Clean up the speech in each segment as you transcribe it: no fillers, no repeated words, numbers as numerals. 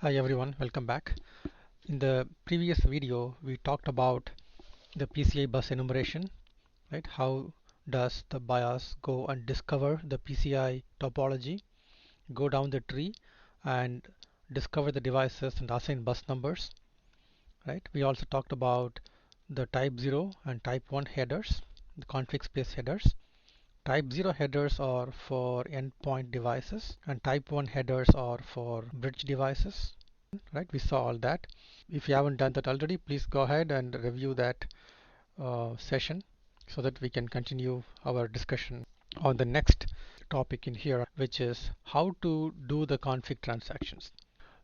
Hi everyone, welcome back. In the previous video, we talked about the PCI bus enumeration, right? How does the BIOS go and discover the PCI topology, go down the tree and discover the devices and assign bus numbers, right? We also talked about the type 0 and type 1 headers, the config space headers. Type 0 headers are for endpoint devices and type 1 headers are for bridge devices, right? We saw all that. If you haven't done that already, please go ahead and review that session so that we can continue our discussion on the next topic in here, which is how to do the config transactions.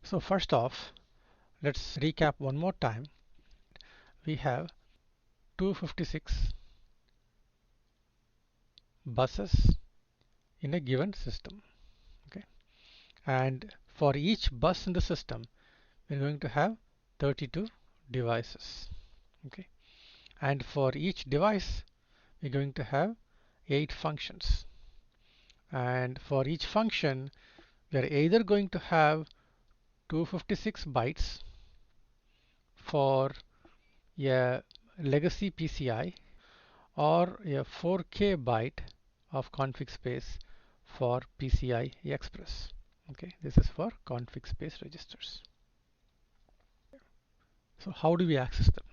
So first off, let's recap one more time. We have 256 buses in a given system, okay? And for each bus in the system, we're going to have 32 devices, okay? And for each device, we're going to have 8 functions. And for each function, we are either going to have 256 bytes for a legacy PCI or a 4K byte of config space for PCI Express. Okay, this is for config space registers. So how do we access them?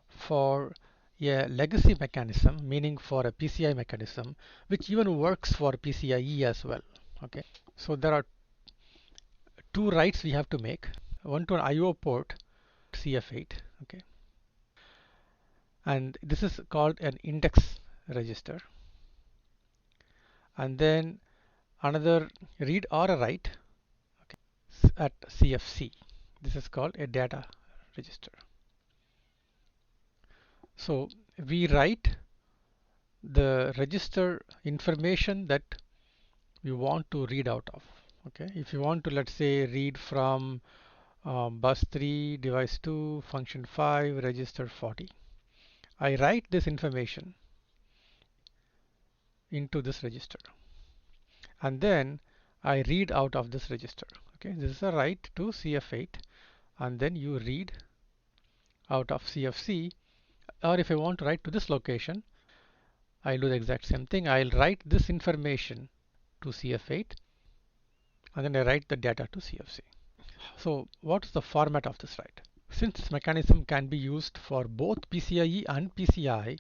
For a legacy mechanism, meaning for a PCI mechanism, which even works for PCIe as well. Okay, so there are two writes we have to make, one to an IO port CF8, okay, and this is called an index register, and then another read or a write, okay, at CFC. This is called a data register. So we write the register information that we want to read out of. Okay, if you want to, let's say, read from bus 3, device 2, function 5, register 40. I write this information into this register and then I read out of this register. Okay, this is a write to CF8 and then you read out of CFC, or if I want to write to this location, I'll do the exact same thing. I'll write this information to CF8 and then I write the data to CFC. So what is the format of this write? Since this mechanism can be used for both PCIe and PCI,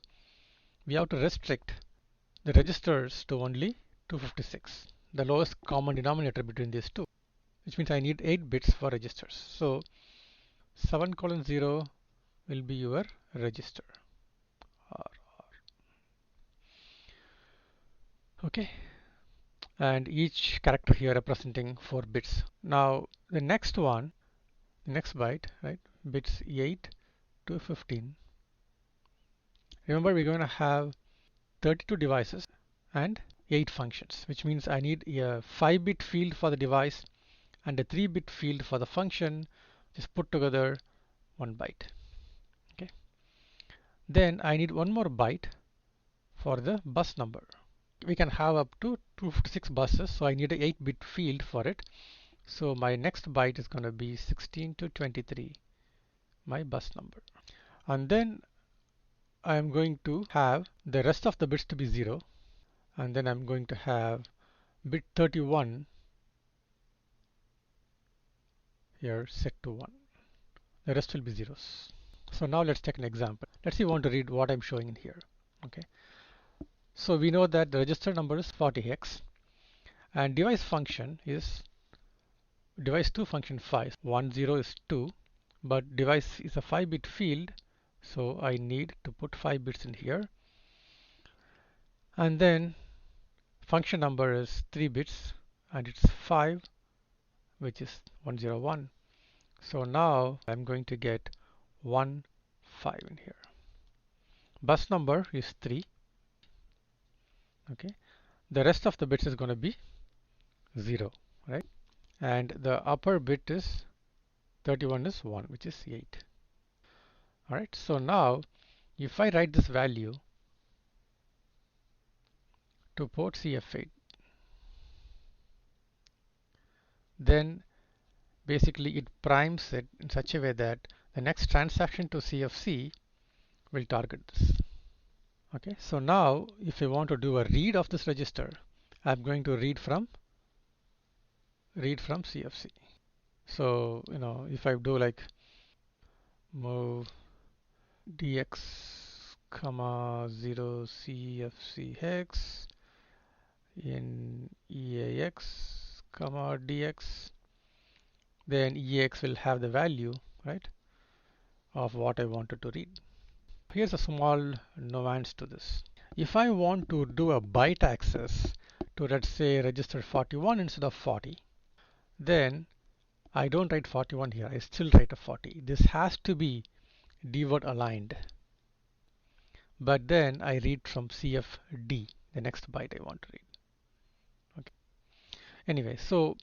we have to restrict the registers to only 256, the lowest common denominator between these two, which means I need 8 bits for registers. So 7:0 will be your register. Okay, and each character here representing 4 bits. Now the next one, the next byte, right, bits 8 to 15. Remember, we're going to have 32 devices and 8 functions, which means I need a 5-bit field for the device and a 3-bit field for the function, just put together 1 byte. Okay. Then I need one more byte for the bus number. We can have up to 256 buses, so I need a 8-bit field for it. So my next byte is going to be 16 to 23, my bus number. And then I'm going to have the rest of the bits to be 0, and then I'm going to have bit 31 here set to 1. The rest will be zeros. So now let's take an example. Let's see, we want to read what I'm showing in here. Okay. So we know that the register number is 40x and device function is device 2 function 5. 10 is 2, but device is a 5-bit field, so I need to put 5 bits in here. And then function number is 3 bits and it's 5, which is 101. So now I'm going to get 1 5 in here. Bus number is 3. Okay, the rest of the bits is going to be 0, right? And the upper bit is 31 is 1, which is 8. All right, so now if I write this value to port CF8, then basically it primes it in such a way that the next transaction to CFC will target this. Okay, so now if I want to do a read of this register, I'm going to read from CFC. So if I do like move dx comma 0 CFC hex in EAX comma dx, then EAX will have the value, right, of what I wanted to read. Here's a small nuance to this. If I want to do a byte access to, let's say, register 41 instead of 40, then I don't write 41 here, I still write a 40. This has to be dword aligned. But then I read from CFD, the next byte I want to read. Okay. Anyway, so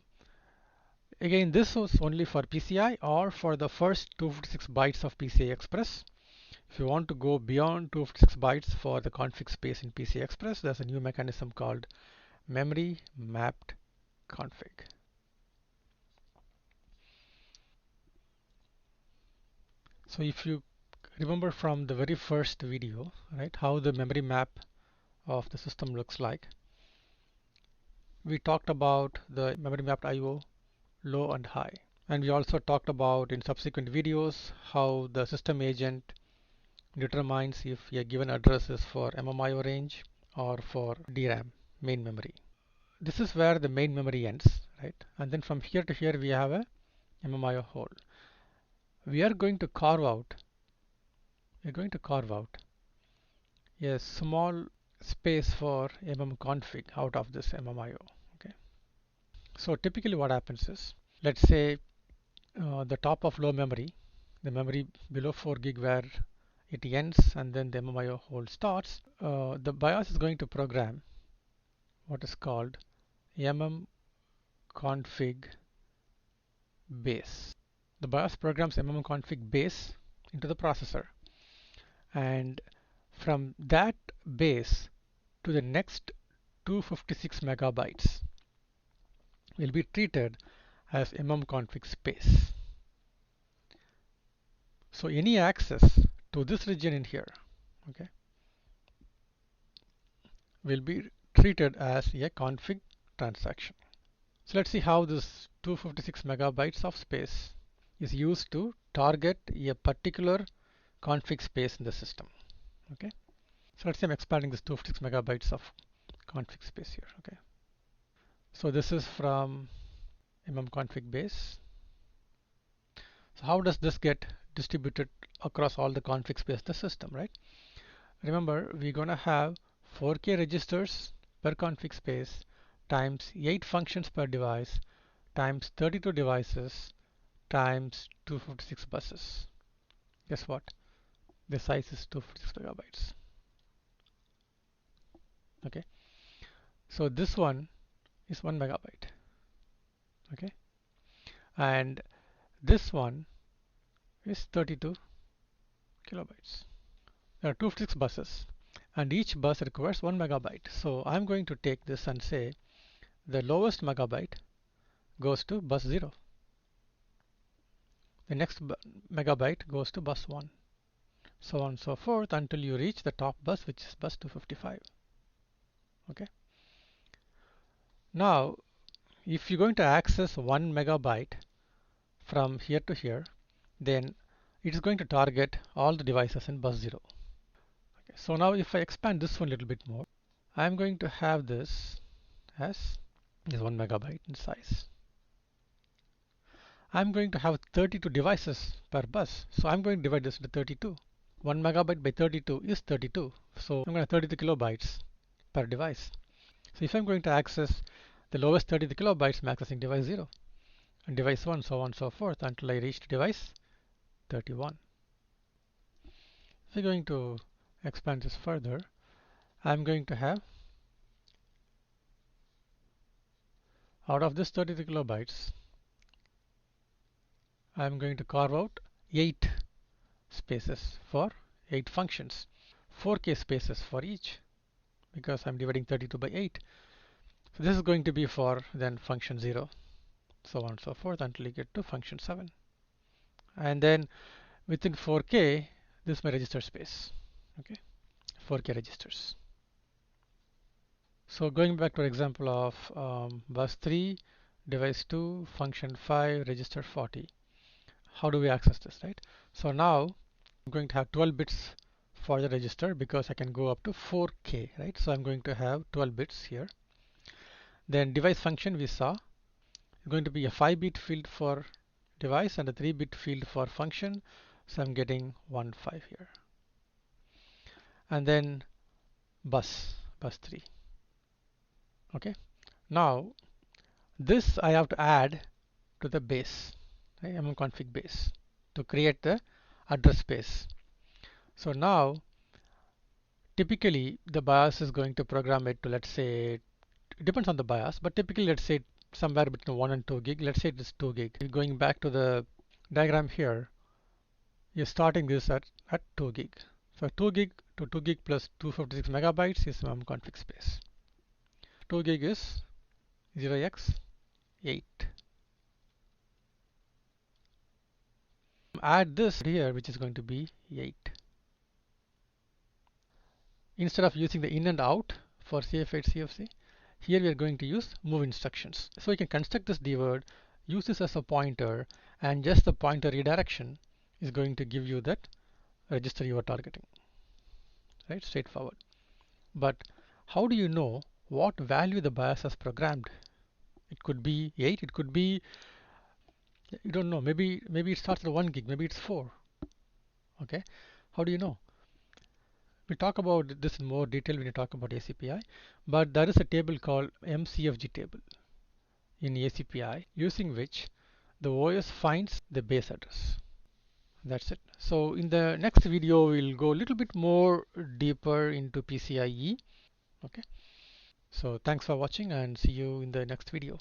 again, this was only for PCI or for the first 256 bytes of PCI Express. If you want to go beyond 256 bytes for the config space in PCI Express, there's a new mechanism called memory mapped config. So if you remember from the very first video, right, how the memory map of the system looks like, we talked about the memory mapped IO low and high. And we also talked about in subsequent videos how the system agent determines if a given address is for MMIO range or for DRAM, main memory. This is where the main memory ends, right? And then from here to here we have a MMIO hole. We are going to carve out a small space for mmconfig out of this MMIO. Okay. So typically what happens is, let's say the top of low memory, the memory below 4 gig where it ends and then the MMIO hole starts, the BIOS is going to program what is called mmconfig base. The BIOS programs mmconfig base into the processor, and from that base to the next 256 megabytes will be treated as mmconfig space. So any access to this region in here, okay, will be treated as a config transaction. So let's see how this 256 megabytes of space is used to target a particular config space in the system. Okay, so let's say I'm expanding this 256 megabytes of config space here. Okay, so this is from mmconfig base. So how does this get distributed across all the config space of the system, right? Remember, we're going to have 4K registers per config space times 8 functions per device times 32 devices times 256 buses. Guess what? The size is 256 megabytes. Okay, so this one is 1 megabyte. Okay, and this one is 32 kilobytes. There are 256 buses and each bus requires 1 megabyte. So I'm going to take this and say the lowest megabyte goes to bus 0. The next megabyte goes to bus 1. So on and so forth until you reach the top bus, which is bus 255. Okay. Now, if you're going to access 1 megabyte from here to here, then it is going to target all the devices in bus 0. Okay. So now if I expand this one a little bit more, I'm going to have this as 1 megabyte in size. I'm going to have 32 devices per bus. So I'm going to divide this into 32. 1 megabyte by 32 is 32. So I'm going to have 32 kilobytes per device. So if I'm going to access the lowest 32 kilobytes, I'm accessing device 0 and device 1, so on and so forth until I reach device 31. If I'm going to expand this further, I'm going to have, out of this 32 kilobytes, I'm going to carve out 8 spaces for 8 functions, 4K spaces for each, because I'm dividing 32 by 8. So this is going to be for then function 0. so on and so forth until you get to function 7. And then within 4K, this is my register space. Okay, 4K registers. So going back to our example of bus 3, device 2, function 5, register 40. How do we access this, right? So now I'm going to have 12 bits for the register because I can go up to 4K, right? So I'm going to have 12 bits here. Then device function we saw is going to be a 5-bit field for device and a 3-bit field for function. So I'm getting 1, 5 here. And then bus 3. Okay. Now this I have to add to the base, right? mmconfig base to create the address space. So now typically the BIOS is going to program it to, let's say, it depends on the BIOS, but typically let's say somewhere between 1 and 2 gig. Let's say it is 2 gig. Going back to the diagram here, you're starting this at 2 gig. So 2 gig to 2 gig plus 256 megabytes is mmconfig space. 2 gig is 0x8. Add this here, which is going to be 8. Instead of using the in and out for CF8 CFC, here we are going to use move instructions. So you can construct this dword, use this as a pointer, and just the pointer redirection is going to give you that register you are targeting. Right, straightforward. But how do you know what value the BIOS has programmed? It could be 8, it could be, you don't know, maybe it starts at 1 gig, maybe it's 4. Okay, how do you know? We'll talk about this in more detail when you talk about ACPI, but there is a table called MCFG table in ACPI using which the OS finds the base address. That's it. So in the next video, we'll go a little bit more deeper into PCIe. Okay. So thanks for watching and see you in the next video.